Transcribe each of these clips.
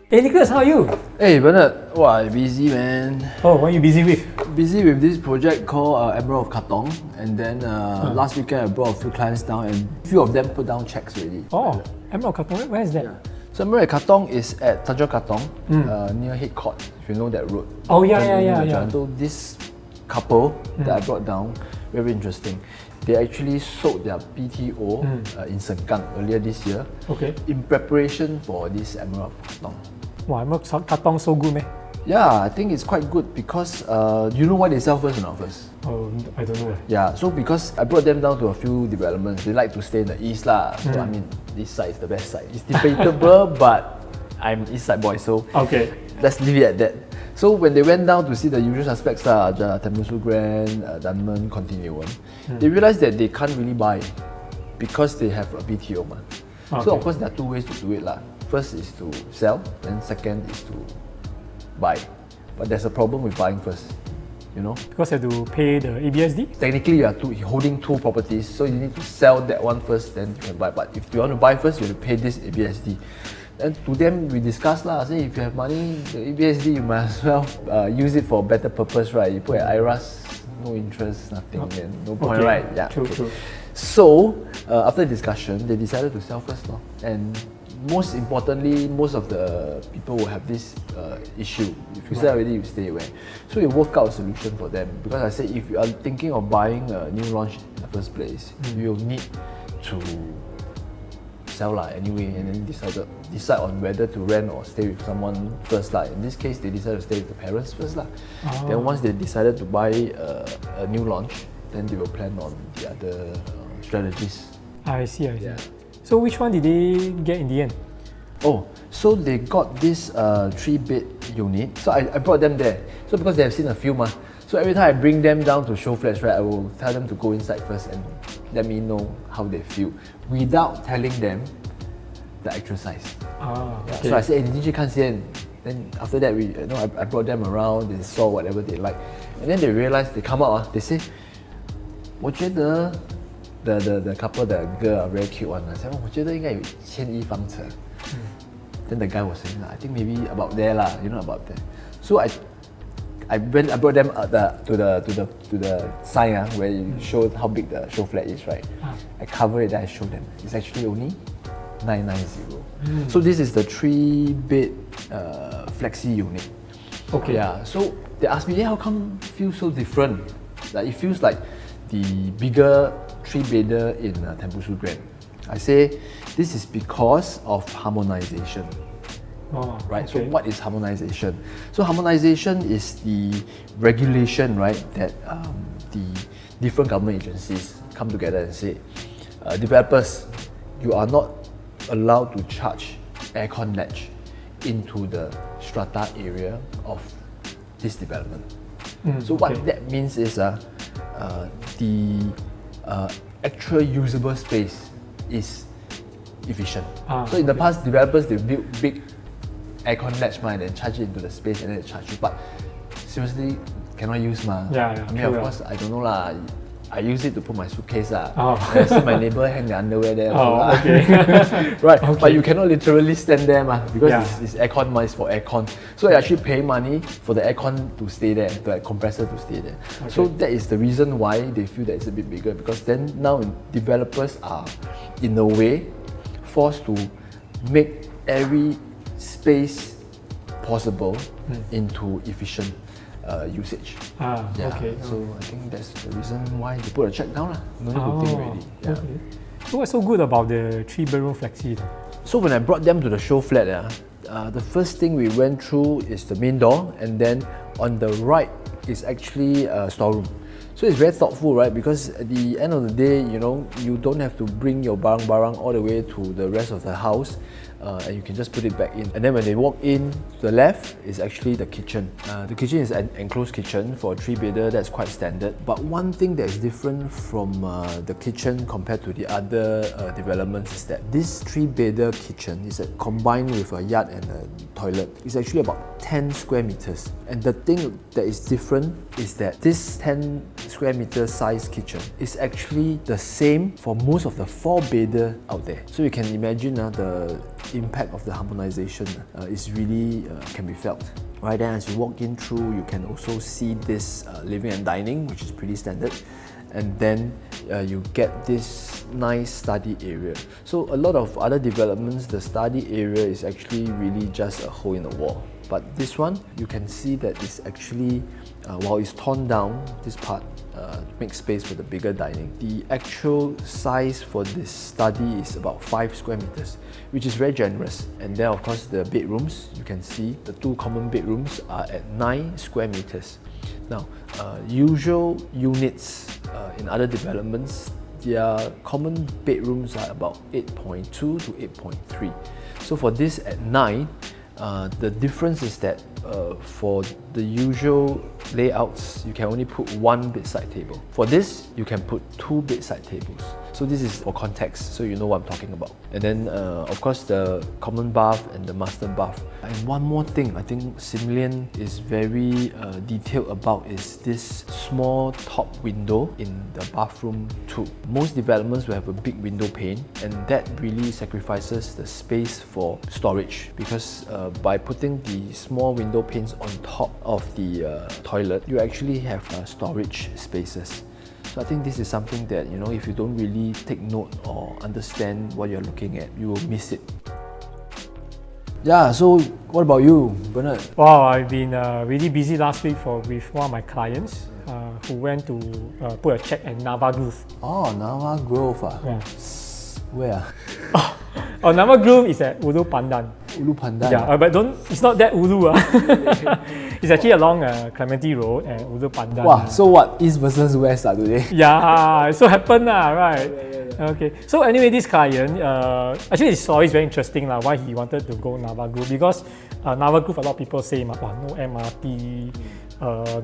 Hey Nicholas, how are you? Hey Bernard, busy man. Oh, what are you busy with? Busy with this project called Emerald of Katong, and then last weekend I brought a few clients down, and a few of them put down checks already. Oh, Emerald of Katong, where is that? Yeah. So Emerald of Katong is at Tanjong Katong, near Head Court, if you know that road. Oh yeah. So this couple that I brought down, very interesting. They actually sold their PTO in Sengkang earlier this year, in preparation for this Emerald of Katong. Wow, Emerald of Katong so good, man. Yeah, I think it's quite good because you know why they sell first or not first? Oh, I don't know. Yeah, so because I brought them down to a few developments, they like to stay in the east lah. So I mean, this side is the best side. It's debatable, but I'm east side boy, so let's leave it at that. So when they went down to see the usual suspects lah, Tembusu Grand, Dunman, Continuum, they realized that they can't really buy because they have a BTO ma. So of course there are two ways to do it lah. First is to sell, and second is to buy. But there's a problem with buying first, you know? Because you have to pay the ABSD? Technically you're holding two properties, so you need to sell that one first, then you can buy. But if you want to buy first, you have to pay this ABSD. And to them, we discussed lah, say if you have money, the ABSD, you might as well use it for a better purpose, right? You put at IRAS, no interest, nothing, then no point, right? Yeah. True. So, after discussion, they decided to sell first, and most importantly, most of the people will have this issue. If you sell already, you stay away. So we work out a solution for them, because I said if you are thinking of buying a new launch in the first place, you will need to sell lah anyway, and then decide on whether to rent or stay with someone first lah. In this case, they decided to stay with the parents first lah. Then once they decided to buy a new launch, then they will plan on the other strategies. I see. So which one did they get in the end? Oh, so they got this 3-bed unit. So I brought them there. So because they have seen a few ma. So every time I bring them down to show flats, right, I will tell them to go inside first and let me know how they feel, without telling them the actual size. So I said, hey, 你进去看先. Then after that, I brought them around, they saw whatever they like. And then they realized, they come out, they say, 我觉得 the couple, the girl, very cute one. I said, 我觉得应该有1100方尺. Then the guy was saying, I think maybe about there lah, about there. So I brought them to the sign where you show how big the show flat is, right? I cover it, then I show them. It's actually only 990. So this is the 3-bed flexi unit. Yeah. So they asked me, how come it feels so different? Like it feels like the bigger 3-bedder in Tembusu Grand. I say this is because of harmonization. Right. So what is harmonization? So harmonization is the regulation, right, that the different government agencies come together and say, developers, you are not allowed to charge aircon latch into the strata area of this development. So what that means is the actual usable space is efficient. So in the past, developers, they built big aircon latch and then charge it into the space and then they charge you. But seriously, cannot use ma. I mean, of course, I don't know lah. I use it to put my suitcase lah. I see my neighbor hang the underwear there. Right. But you cannot literally stand there ma, because it's aircon ma, it's for aircon. So you actually pay money for the aircon to stay there, the compressor to stay there. So that is the reason why they feel that it's a bit bigger, because then now developers are in a way forced to make every space possible into efficient usage. So I think that's the reason why they put a check down lah. No need to think already. So what's so good about the 3-bedroom flexi? So when I brought them to the show flat, the first thing we went through is the main door, and then on the right is actually a storeroom. So it's very thoughtful, right? Because at the end of the day, you don't have to bring your barang-barang all the way to the rest of the house, and you can just put it back in. And then when they walk in, to the left is actually the kitchen. The kitchen is an enclosed kitchen for a 3-bedder, that's quite standard. But one thing that is different from the kitchen compared to the other developments is that this 3-bedder kitchen is combined with a yard and a toilet is actually about 10 square meters. And the thing that is different is that this 10 square meter size kitchen is actually the same for most of the 4-bedder out there. So you can imagine the impact of the harmonization is really can be felt. Right, then as you walk in through, you can also see this living and dining, which is pretty standard. And then you get this nice study area. So a lot of other developments, the study area is actually really just a hole in the wall. But this one, you can see that it's actually, while it's torn down, this part makes space for the bigger dining. The actual size for this study is about 5 square meters, which is very generous. And then of course the bedrooms, you can see the 2 common bedrooms are at 9 square meters. Now, usual units in other developments, their common bedrooms are about 8.2 to 8.3. So for this at 9, the difference is that for the usual layouts, you can only put 1 bedside table. For this, you can put 2 bedside tables. So this is for context, so you know what I'm talking about. And then, of course, the common bath and the master bath. And one more thing I think Similian is very detailed about is this small top window in the bathroom too. Most developments will have a big window pane, and that really sacrifices the space for storage, because by putting the small window panes on top of the toilet, you actually have storage spaces. So I think this is something that, you know, if you don't really take note or understand what you're looking at, you will miss it. Yeah, so what about you, Bernard? Wow, I've been really busy last week with one of my clients who went to put a check at Nava Grove. Oh, Nava Grove. Yeah. Where? Oh, Nava Grove is at Ulu Pandan. Ulu Pandan. Yeah, but it's not that Ulu. It's actually along Clementi Road and Ulu Pandan. Wow, so what? East versus West today? Yeah, so happened right? Okay. So anyway, this client, actually his story is very interesting why he wanted to go Nava Grove, because Nava Grove, a lot of people say, no MRT,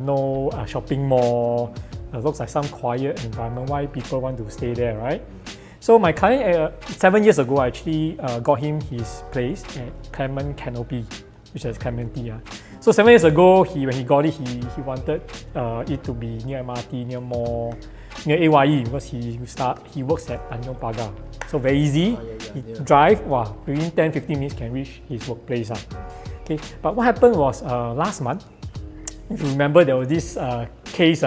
no shopping mall, looks like some quiet environment, why people want to stay there, right? So my client, 7 years ago, I actually got him his place at Clement Canopy, which is Clementi. So 7 years ago, when he got it, he wanted it to be near MRT, near mall, near AYE, because he works at Tanjong Pagar. So very easy. He drive, within 10-15 minutes can reach his workplace. Okay, but what happened was last month, if you remember, there was this case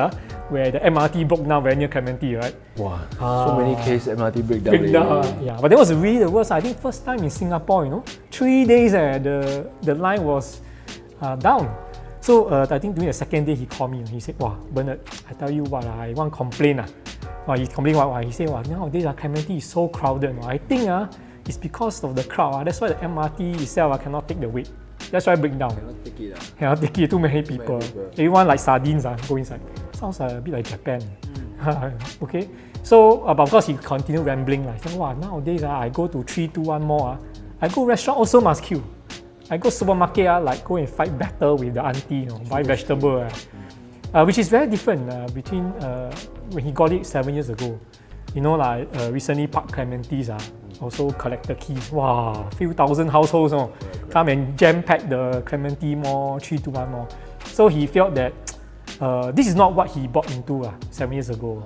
where the MRT broke down very near Clementi, right? Wow, so many cases MRT breakdown. Yeah, but that was really the worst. I think first time in Singapore, 3 days the line was down. So I think during the second day he called me and he said, "Wow, Bernard, I tell you what, I want to complain." He complained what? He said, nowadays Clementi is so crowded. I think it's because of the crowd. That's why the MRT itself cannot take the weight. That's why I break down. Cannot take it. Too many people. Everyone like sardines go inside. Sounds a bit like Japan. Okay. So, but of course he continued rambling. He said, nowadays I go to 321 mall. I go restaurant also must queue. I go supermarket go and fight battle with the auntie, buy vegetable. Which is very different between when he got it 7 years ago. Recently Park Clementi's also collected keys. Wow, few thousand households come and jam-pack the Clementi Mall, 321 Mall. So he felt that this is not what he bought into 7 years ago.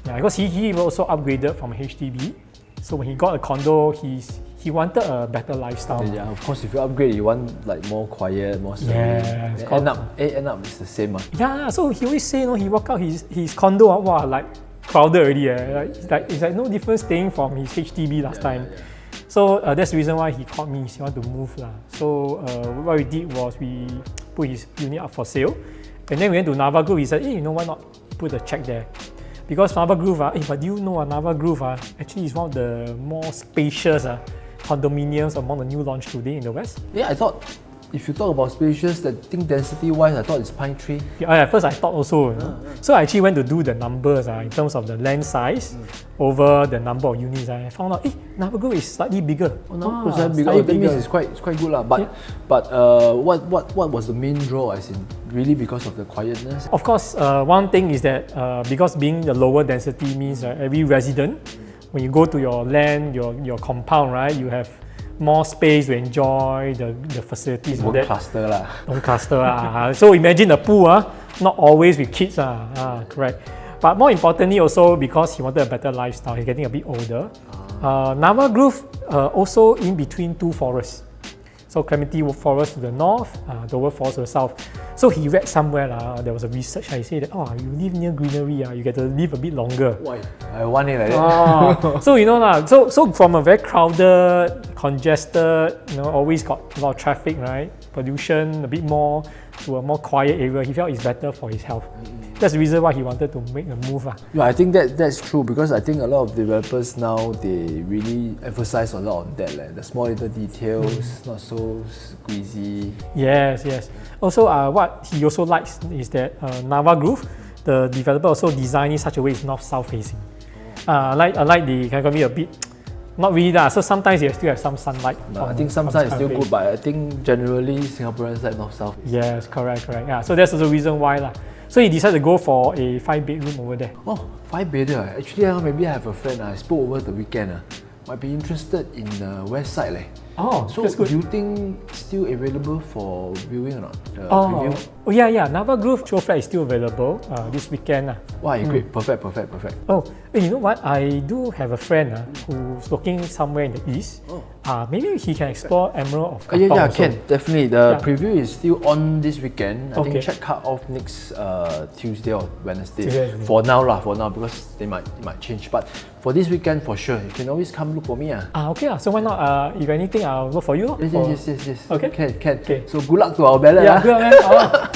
Yeah, because he also upgraded from HDB. So when he got a condo, he wanted a better lifestyle. Yeah, of course, if you upgrade, you want more quiet, more serene. Yeah, end up it's the same. Yeah, so he always say, he walk out his condo, crowded already. It's like no different staying from his HDB last time. So that's the reason why he called me. He wanted to move. So what we did was we put his unit up for sale. And then we went to Nava Grove. He said, hey, why not put a check there? Because Nava Grove, but do you know Nava Grove actually is one of the more spacious condominiums among the new launch today in the West. Yeah, I thought if you talk about spacious, the thing density-wise, I thought it's Pine Tree. Yeah, at first I thought also. So I actually went to do the numbers in terms of the land size over the number of units. I found out, Nava Grove is slightly bigger. Oh, slightly bigger. That means it's quite good lah. But what was the main draw? As in, really because of the quietness? Of course, one thing is that because being the lower density means every resident, when you go to your land, your compound, right, you have more space to enjoy the facilities. Won't That cluster lah. don't cluster. So imagine the pool, not always with kids. Correct. But more importantly also because he wanted a better lifestyle, he's getting a bit older. Nava Grove also in between two forests. So Clementi Forest to the north, Dover Forest to the south. So he read somewhere, there was a research, he said that, you live near greenery, you get to live a bit longer. Why? I want it like that. So so from a very crowded, congested, always got a lot of traffic, right? Pollution, a bit more, to a more quiet area, he felt it's better for his health. That's the reason why he wanted to make the move. Yeah, I think that's true because I think a lot of developers now they really emphasize a lot on that, like the small little details, not so squeezy. Yes. Also, what he also likes is that Nava Grove, the developer also designed in such a way it's north-south facing. I like the kind of be a bit. Not really that. So sometimes you still have some sunlight. No, I think some side is still good, but I think generally Singaporeans like north-south. Yes, correct. Yeah, so that's also the reason why lah. So he decided to go for a 5-bedroom over there. Oh, 5-bedder. Actually, maybe I have a friend I spoke over the weekend. Might be interested in the west side. Oh, so that's good. do you think still available for viewing or not? Preview? Yeah. Nava Grove show flat is still available this weekend. Wow, great. Perfect. Oh, you know what? I do have a friend who's looking somewhere in the east. Maybe he can explore Emerald of Katong. Yeah, can definitely. The preview is still on this weekend. I think check cut off next Tuesday or Wednesday. For now because they might change. But for this weekend, for sure, you can always come look for me. Okay. So why not? If anything, I'll look for you. Yes. Okay. Can. Okay. So good luck to our ballot. Yeah, good luck, man.